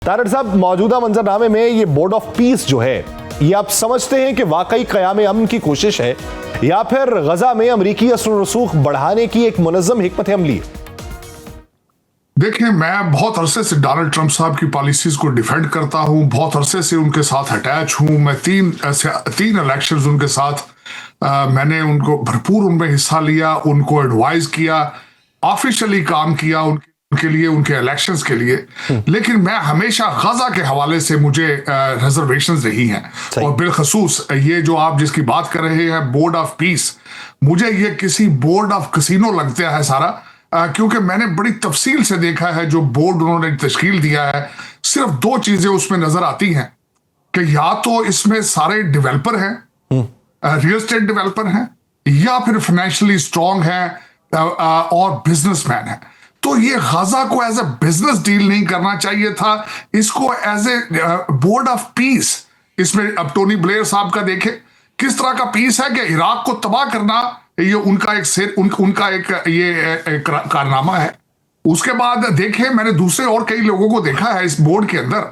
तारड़ साहब, मौजूदा मंजरनामे में ये बोर्ड ऑफ पीस जो है, ये आप समझते हैं कि वाकई क़याम अमन की कोशिश है या फिर गजा में अमरीकी असर रसूख बढ़ाने की एक मुनज़्ज़म हिकमत अमली है? देखिए, मैं बहुत अरसे से डोनाल्ड ट्रंप साहब की पॉलिसीज को डिफेंड करता हूं, बहुत अरसे से उनके साथ अटैच हूं। मैं तीन इलेक्शंस उनके साथ मैंने उनको भरपूर उनमें हिस्सा लिया, उनको एडवाइज किया, ऑफिशियली काम किया उनके लिए, उनके इलेक्शंस के लिए। लेकिन मैं हमेशा गजा के हवाले से मुझे रिजर्वेशंस रही हैं, और बिलखसूस ये जो आप जिसकी बात कर रहे हैं बोर्ड ऑफ पीस, मुझे ये किसी बोर्ड ऑफ कसिनो लगता है सारा, क्योंकि मैंने बड़ी तफसील से देखा है जो बोर्ड उन्होंने तश्कील दिया है। सिर्फ दो चीजें उसमें नजर आती हैं कि या तो इसमें सारे डेवलपर हैं, रियल एस्टेट डेवलपर हैं, या फिर फाइनेंशियली स्ट्रांग हैं और बिजनेसमैन हैं। तो ये गजा को एज ए बिजनेस डील नहीं करना चाहिए था, इसको as a board of peace. इसमें अब टोनी ब्लेयर साहब का देखें किस तरह का पीस है कि इराक को तबाह करना ये उनका एक कारनामा है। उसके बाद देखें, मैंने दूसरे और कई लोगों को देखा है इस बोर्ड के अंदर।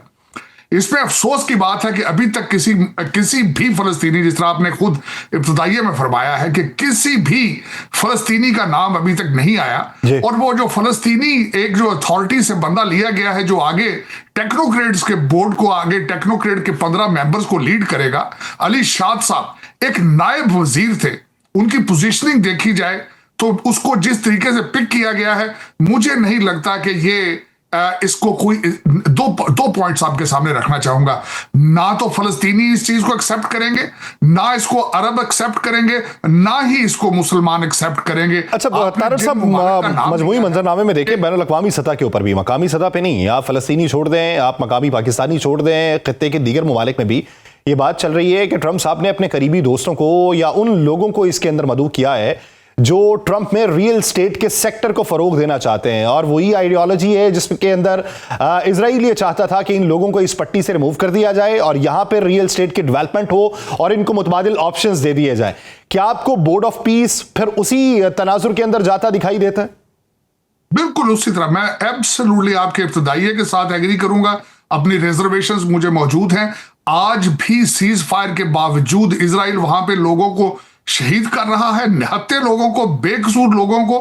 इसमें अफसोस की बात है कि अभी तक किसी भी फलस्तीनी, जिस तरह आपने खुद इब्तिदाइये में फरमाया है कि किसी भी फलस्तीनी का नाम अभी तक नहीं आया। और वो जो फलस्तीनी एक जो अथॉरिटी से बंदा लिया गया है जो आगे टेक्नोक्रेट्स के बोर्ड को, आगे टेक्नोक्रेट के 15 मेंबर्स को लीड करेगा, अली शाद साहब एक नायब वजीर थे। उनकी पोजीशनिंग देखी जाए तो उसको जिस तरीके से पिक किया गया है, मुझे नहीं लगता कि ये इसको कोई दो पॉइंट्स आपके सामने रखना चाहूंगा। ना तो फलस्तीनी इस चीज को एक्सेप्ट करेंगे, ना इसको अरब एक्सेप्ट करेंगे, ना ही इसको मुसलमान एक्सेप्ट करेंगे। अच्छा तारड़ साहब, मजमूई मंजरनामे में देखिए बैनुल अक़वामी सतह के ऊपर भी, मकामी सतह पे नहीं, आप फलस्तीनी छोड़ दें, आप मकामी पाकिस्तानी छोड़ दें, खित्ते के दीगर ममालिक में भी ये बात चल रही है कि ट्रंप साहब ने अपने करीबी दोस्तों को या उन लोगों को इसके अंदर मदऊ किया है जो ट्रंप में रियल स्टेट के सेक्टर को फरोग देना चाहते हैं, और वही आइडियोलॉजी है जिसके अंदर इजराइल ये चाहता था कि इन लोगों को इस पट्टी से रिमूव कर दिया जाए और यहां पे रियल स्टेट की डेवलपमेंट हो और इनको मुतबादिल ऑप्शंस दे दिए जाए। क्या आपको बोर्ड ऑफ पीस फिर उसी तनाजुर के अंदर जाता दिखाई देता है? बिल्कुल उसी तरह। मैं एब्सोल्युटली आपके इब्तिदाइये के साथ एग्री करूंगा। अपनी रिजर्वेशंस मुझे मौजूद हैं। आज भी सीज फायर के बावजूद इजराइल वहां पे लोगों को शहीद कर रहा है, निहत्ते लोगों को, बेकसूर लोगों को।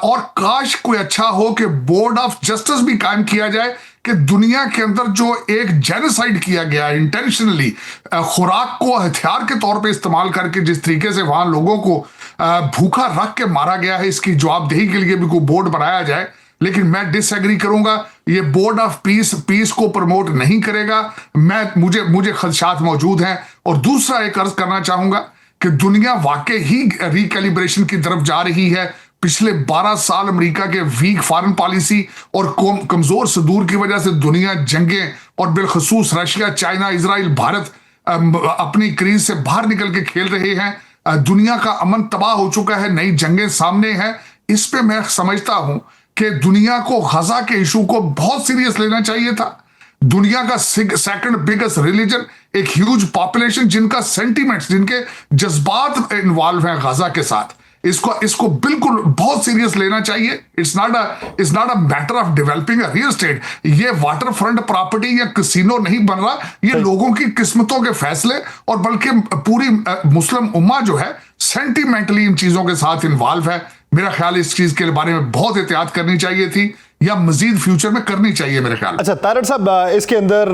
और काश कोई अच्छा हो कि बोर्ड ऑफ जस्टिस भी कायम किया जाए कि दुनिया के अंदर जो एक जेनोसाइड किया गया इंटेंशनली, खुराक को हथियार के तौर पे इस्तेमाल करके जिस तरीके से वहां लोगों को भूखा रख के मारा गया है, इसकी जवाबदेही के लिए भी कोई बोर्ड बनाया जाए। लेकिन मैं डिसएग्री करूंगा, ये बोर्ड ऑफ पीस को प्रमोट नहीं करेगा। मुझे खदशात मौजूद हैं। और दूसरा एक अर्ज करना चाहूंगा कि दुनिया वाकई ही रिकैलिब्रेशन की तरफ जा रही है। पिछले 12 साल अमेरिका के वीक फॉरेन पॉलिसी और कमजोर सदूर की वजह से दुनिया जंगें, और बिलखसूस रशिया, चाइना, इजराइल, भारत अपनी क्रीज से बाहर निकल के खेल रहे हैं। दुनिया का अमन तबाह हो चुका है, नई जंगें सामने हैं। इस पे मैं समझता हूं कि दुनिया को गजा के इशू को बहुत सीरियस लेना चाहिए था। दुनिया का सेकंड बिगेस्ट रिलीजन, एक ह्यूज पॉपुलेशन जिनका सेंटिमेंट्स, जिनके जज्बात इन्वॉल्व हैं गजा के साथ, इसको बिल्कुल बहुत सीरियस लेना चाहिए। It's not a matter of developing a real estate. ये वाटर फ्रंट प्रॉपर्टी या कसिनो नहीं बन रहा, ये लोगों की किस्मतों के फैसले, और बल्कि पूरी मुस्लिम उम्मा जो है सेंटिमेंटली इन चीजों के साथ इन्वॉल्व है। मेरा ख्याल इस चीज के बारे में बहुत एहतियात करनी चाहिए थी, या मजीद फ्यूचर में करनी चाहिए मेरे ख्याल। अच्छा तारड़ साहब, इसके अंदर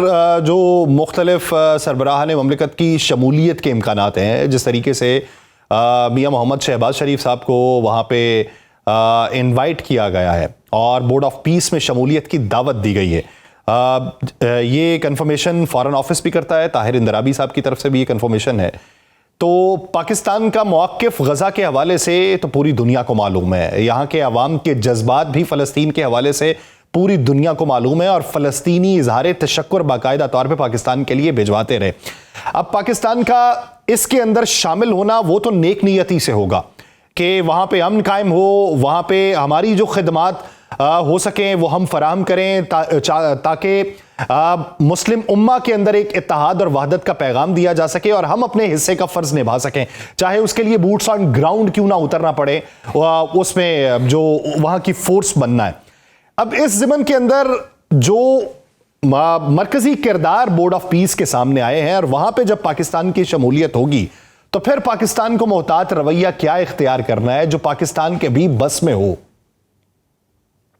जो मुख्तलिफ सरबराहान ममलिकत की शमूलियत के इम्कानात हैं, जिस तरीके से मियां मोहम्मद शहबाज शरीफ साहब को वहाँ पे इनवाइट किया गया है और बोर्ड ऑफ पीस में शमूलियत की दावत दी गई है, ये कंफर्मेशन फॉरेन ऑफिस भी करता है, ताहिर इंदराबी साहब की तरफ से भी ये कंफर्मेशन है। तो पाकिस्तान का मौक़िफ़ गजा के हवाले से तो पूरी दुनिया को मालूम है, यहाँ के अवाम के जज्बात भी फ़लस्तीन के हवाले से पूरी दुनिया को मालूम है, और फ़लस्तीनी इजहार तशक्कुर बाकायदा तौर पे पाकिस्तान के लिए भिजवाते रहे। अब पाकिस्तान का इसके अंदर शामिल होना वो तो नेक नीयती से होगा कि वहाँ पे अमन कायम हो, वहाँ पे हमारी जो खिदमात हो सकें वो हम फराहम करें, ताकि मुस्लिम उम्मा के अंदर एक इत्तेहाद और वहदत का पैगाम दिया जा सके और हम अपने हिस्से का फर्ज निभा सकें, चाहे उसके लिए बूट्स ऑन ग्राउंड क्यों ना उतरना पड़े, उसमें जो वहाँ की फोर्स बनना है। अब इस ज़िमन के अंदर जो मरकजी किरदार बोर्ड ऑफ पीस के सामने आए हैं और वहां पे जब पाकिस्तान की शमूलियत होगी तो फिर पाकिस्तान को मोहतात रवैया क्या इख्तियार करना है जो पाकिस्तान के भी बस में हो।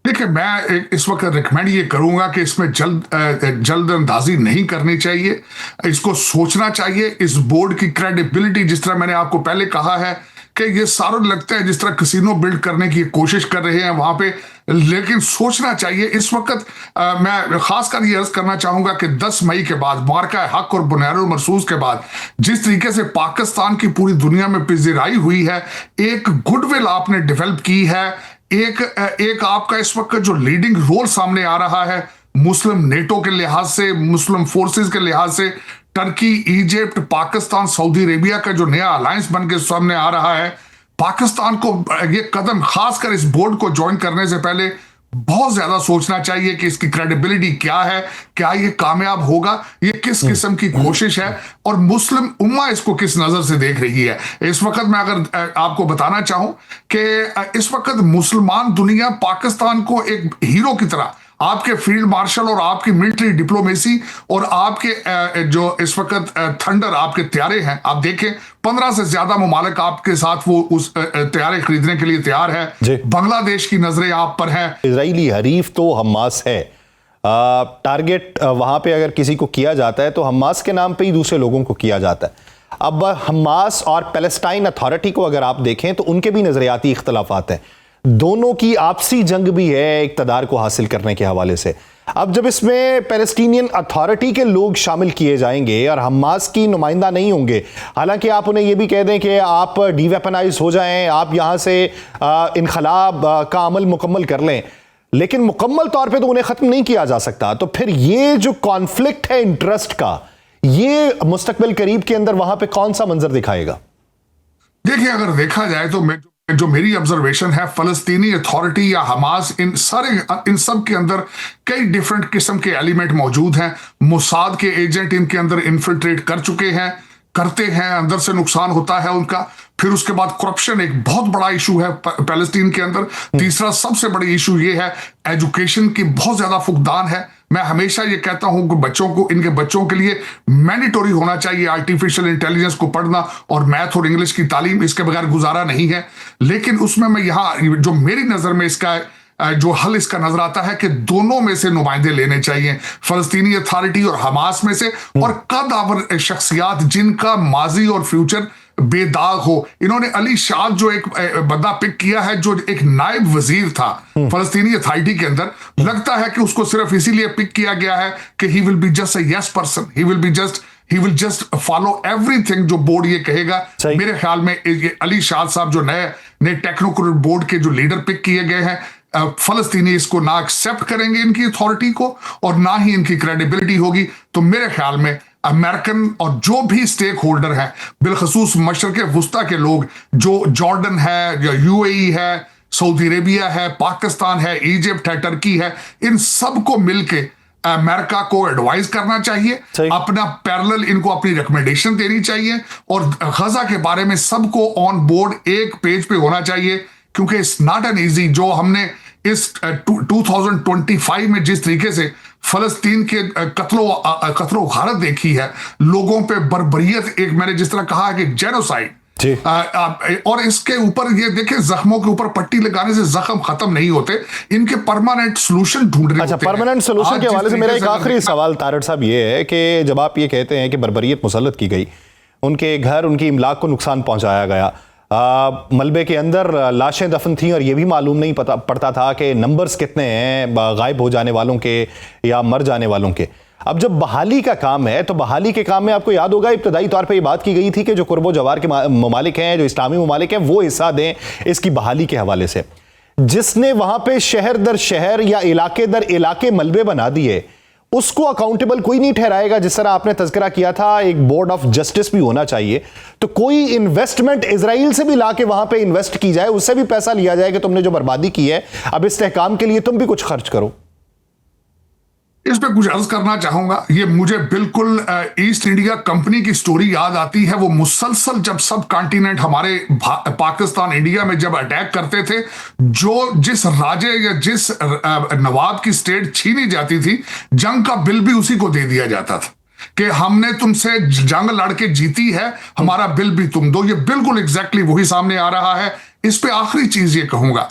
देखिए, मैं इस वक्त रिकमेंड ये करूंगा कि इसमें जल्द अंदाजी नहीं करनी चाहिए, इसको सोचना चाहिए। इस बोर्ड की क्रेडिबिलिटी, जिस तरह मैंने आपको पहले कहा है कि ये सारे लगते हैं जिस तरह कसिनो बिल्ड करने की कोशिश कर रहे हैं वहां पे, लेकिन सोचना चाहिए। इस वक्त मैं खासकर ये अर्ज करना चाहूंगा कि 10 मई के बाद, मार्का हक और बुनियादुल मरसूस के बाद, जिस तरीके से पाकिस्तान की पूरी दुनिया में पिज़राई हुई है, एक गुडविल आपने डेवलप की है, एक आपका इस वक्त जो लीडिंग रोल सामने आ रहा है मुस्लिम नेटो के लिहाज से, मुस्लिम फोर्सेस के लिहाज से, Turkey, Egypt, Pakistan, Saudi Arabia का जो नया अलायंस बन के सामने आ रहा है, पाकिस्तान को ये कदम खासकर इस बोर्ड को ज्वाइन करने से पहले बहुत ज्यादा सोचना चाहिए कि इसकी क्रेडिबिलिटी क्या है, क्या ये कामयाब होगा, ये किस किस्म की कोशिश है और मुस्लिम उम्मा इसको किस नजर से देख रही है। इस वक्त मैं अगर आपको बताना चाहूं कि इस वक्त मुसलमान दुनिया पाकिस्तान को एक हीरो की तरह, आपके फील्ड मार्शल और आपकी मिलिट्री डिप्लोमेसी और आपके जो इस वक्त थंडर आपके त्यारे हैं, आप देखें 15 से ज्यादा मुमालिक आपके साथ वो उस त्यारे खरीदने के लिए तैयार है। बांग्लादेश की नजरें आप पर हैं। इजरायली हरीफ तो हमास है, टारगेट वहां पे अगर किसी को किया जाता है तो हमास के नाम पे ही दूसरे लोगों को किया जाता है। अब हमास और पैलेस्टाइन अथॉरिटी को अगर आप देखें तो उनके भी नजरियाती इख्तलाफात हैं, दोनों की आपसी जंग भी है इक़्तिदार को हासिल करने के हवाले से। अब जब इसमें पैलेस्टीनियन अथॉरिटी के लोग शामिल किए जाएंगे और हमास की नुमाइंदा नहीं होंगे, हालांकि आप उन्हें यह भी कह दें कि आप डीवेपनाइज हो जाएं, आप यहां से इनखलाब का अमल मुकम्मल कर लें, लेकिन मुकम्मल तौर पे तो उन्हें ख़त्म नहीं किया जा सकता। तो फिर ये जो कॉन्फ्लिक्ट है इंटरेस्ट का, ये मुस्तकबिल करीब के अंदर वहां पे कौन सा मंजर दिखाएगा? देखिए, अगर देखा जाए तो जो मेरी ऑब्जर्वेशन है, फलस्तीनी अथॉरिटी या हमास, इन सब के अंदर कई डिफरेंट किस्म के एलिमेंट मौजूद हैं। मोसाद के एजेंट इनके अंदर इन्फिल्ट्रेट कर चुके हैं, करते हैं, अंदर से नुकसान होता है उनका। फिर उसके बाद करप्शन एक बहुत बड़ा इशू है पैलेस्टीन के अंदर। तीसरा सबसे बड़ी इशू ये है, एजुकेशन की बहुत ज्यादा फुकदान है। मैं हमेशा ये कहता हूं कि इनके बच्चों के लिए मैंडेटरी होना चाहिए आर्टिफिशियल इंटेलिजेंस को पढ़ना और मैथ और इंग्लिश की तालीम, इसके बगैर गुजारा नहीं है। लेकिन उसमें मैं यहाँ जो मेरी नजर में इसका जो हल इसका नजर आता है कि दोनों में से नुमाइंदे लेने चाहिए, फलस्तीनी अथॉरिटी और हमास में से, और कद शख्सियात जिनका माजी और फ्यूचर बेदाग हो। इन्होंने अली शाद जो एक बंदा पिक किया है, जो एक नायब वजीर था फलस्तीनी अथॉरिटी के अंदर, लगता है कि उसको सिर्फ इसीलिए पिक किया गया है कि he will be just a yes person, he will just follow everything जो बोर्ड ये कहेगा। मेरे ख्याल में ये अली शाद साहब जो नए टेक्नोक्रेट बोर्ड के जो लीडर पिक किए गए हैं, फलस्तीनी इसको ना एक्सेप्ट करेंगे इनकी अथॉरिटी को और ना ही इनकी क्रेडिबिलिटी होगी। तो मेरे ख्याल में अमेरिकन और जो भी स्टेक होल्डर है, बिलखसूस मशरक़ वुस्ता के लोग, जो जॉर्डन है या यूएई है, सऊदी अरेबिया है, पाकिस्तान है, इजिप्ट है, टर्की है, इन सब को मिलके अमेरिका को एडवाइस करना चाहिए, अपना पैरेलल इनको अपनी रिकमेंडेशन देनी चाहिए और गजा के बारे में सबको ऑन बोर्ड एक पेज पे होना चाहिए, क्योंकि इट्स नॉट एन इजी। जो हमने इस 2025 में जिस तरीके से फलस्तीन के कत्लो गारत देखी है, लोगों पे बर्बरियत, एक मैंने जिस तरह कहा है कि जेनोसाइड, और इसके ऊपर ये देखें, जख्मों के ऊपर पट्टी लगाने से जख्म खत्म नहीं होते, इनके परमानेंट सोल्यूशन ढूंढने होते हैं। परमानेंट सोल्यूशन के हवाले से मेरा एक आखिरी सवाल तारड़ साहब ये है कि जब आप ये कहते हैं कि बर्बरियत मुसल्लत की गई, उनके घर, उनकी इमलाक को नुकसान पहुंचाया गया, मलबे के अंदर लाशें दफन थीं और यह भी मालूम नहीं पड़ता था कि नंबर्स कितने हैं गायब हो जाने वालों के या मर जाने वालों के। अब जब बहाली का काम है तो बहाली के काम में आपको याद होगा इब्तदाई तौर पे ये बात की गई थी कि जो कुर्बो जवार के ममालिक हैं, जो इस्लामी ममालिक हैं, वो हिस्सा दें इसकी बहाली के हवाले से। जिसने वहां पे शहर दर शहर या इलाके दर इलाके मलबे बना दिए, उसको अकाउंटेबल कोई नहीं ठहराएगा। जिस तरह आपने तज़किरा किया था, एक बोर्ड ऑफ जस्टिस भी होना चाहिए। तो कोई इन्वेस्टमेंट इजराइल से भी लाके वहां पे इन्वेस्ट की जाए, उससे भी पैसा लिया जाए कि तुमने जो बर्बादी की है, अब इस्तेहकाम के लिए तुम भी कुछ खर्च करो। इस पे कुछ अर्ज करना चाहूंगा। ये मुझे बिल्कुल ईस्ट इंडिया कंपनी की स्टोरी याद आती है। वो मुसलसल जब सब कॉन्टिनेंट हमारे पाकिस्तान इंडिया में जब अटैक करते थे, जो जिस राजे या जिस नवाब की स्टेट छीनी जाती थी, जंग का बिल भी उसी को दे दिया जाता था कि हमने तुमसे जंग लड़के जीती है, हमारा बिल भी तुम दो। ये बिल्कुल एग्जैक्टली वही सामने आ रहा है। इस पे आखिरी चीज ये कहूंगा,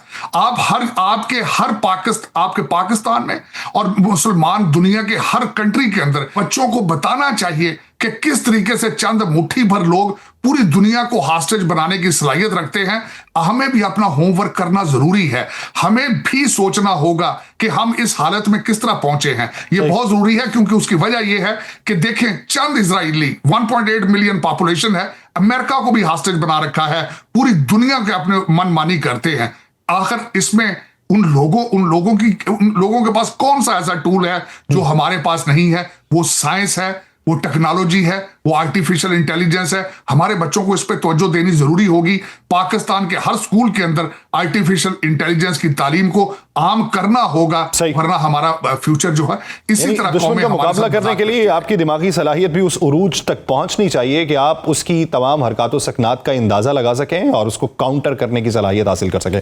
आपके पाकिस्तान में और मुसलमान दुनिया के हर कंट्री के अंदर बच्चों को बताना चाहिए कि किस तरीके से चंद मुट्ठी भर लोग पूरी दुनिया को हॉस्टेज बनाने की सलाहियत रखते हैं। हमें भी अपना होमवर्क करना जरूरी है। हमें भी सोचना होगा कि हम इस हालत में किस तरह पहुंचे हैं। यह बहुत जरूरी है, क्योंकि उसकी वजह यह है कि देखें, चंद इजरायली 1.8 मिलियन पॉपुलेशन है, अमेरिका को भी हॉस्टेज बना रखा है, पूरी दुनिया के अपने मनमानी करते हैं। आखिर इसमें उन लोगों के पास कौन सा ऐसा टूल है जो हमारे पास नहीं है? वो साइंस है, वो टेक्नोलॉजी है, वो आर्टिफिशियल इंटेलिजेंस है। हमारे बच्चों को इस पे तवज्जो देनी जरूरी होगी। पाकिस्तान के हर स्कूल के अंदर आर्टिफिशियल इंटेलिजेंस की तालीम को आम करना होगा, वरना हमारा फ्यूचर जो है इसी तरह दुश्मन का मुकाबला करने के लिए आपकी दिमागी सलाहियत भी उस उरूज तक पहुंचनी चाहिए कि आप उसकी तमाम हरकत व सकनात का अंदाजा लगा सकें और उसको काउंटर करने की सलाहियत हासिल कर सकें।